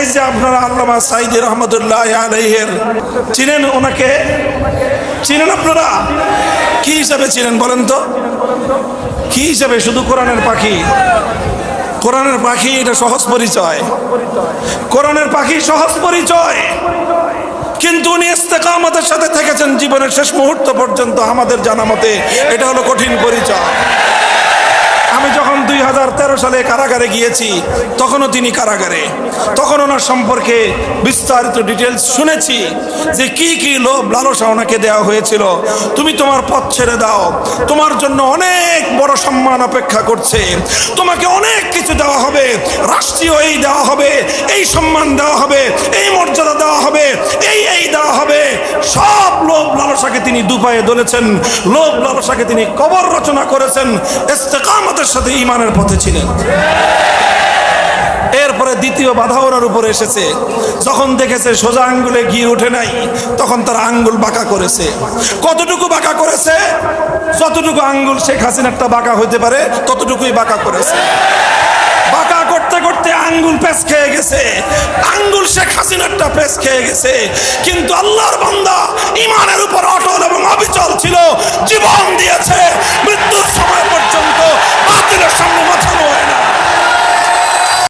এই যে আপনারা আল্লামা সাঈদী রহমতুল্লাহ আলাইহির চিনেন, ওনাকে চিনেন আপনারা? কি হিসাবে চিনেন বলেন তো? কি হিসাবে? শুধু কোরআনের পাখি। কোরআনের পাখি এটা সহজ পরিচয়, কোরআনের পাখি সহজ পরিচয়। কিন্তু উনি ইস্তেকামতের সাথে থেকেছেন জীবনের শেষ মুহূর্ত পর্যন্ত। আমাদের জানা মতে এটা হলো কঠিন পরিচয়। আমি যখন 2013 সালে কারাগারে গিয়েছি, তখনও তিনি কারাগারে। তখন ওনার সম্পর্কে বিস্তারিত ডিটেলস শুনেছি যে কি কি লোভ লালসা ওনাকে দেওয়া হয়েছিল। তুমি তোমার পথ ছেড়ে দাও, তোমার জন্য অনেক বড় সম্মান অপেক্ষা করছে, তোমাকে অনেক কিছু দেওয়া হবে, রাষ্ট্রীয় এই দেওয়া হবে, এই সম্মান দেওয়া হবে, এই মর্যাদা দেওয়া হবে, এই দেওয়া হবে। সব লোভ লালসাকে তিনি দুপায়ে দলেছেন, লোভ লালসাকে তিনি কবর রচনা করেছেন। ইস্তেকামতের সাথে ঈমানের পথে ছিলেন। এরপরে দ্বিতীয় বাধা ওনার উপরে এসেছে। যখন দেখেছে সোজা আঙ্গুলে ঘি উঠে নাই, তখন তার আঙ্গুল বাঁকা করেছে। কতটুকু বাঁকা করেছে? যতটুকু আঙ্গুল শেখ হাসিনারটা বাঁকা হইতে পারে ততটুকুই বাঁকা করেছে। বাঁকা করতে করতে আঙ্গুল পেঁচ খেয়ে গেছে, আঙ্গুল শেখ হাসিনারটা পেঁচ খেয়ে গেছে। কিন্তু আল্লাহর বান্দা ঈমানের উপর অটল এবং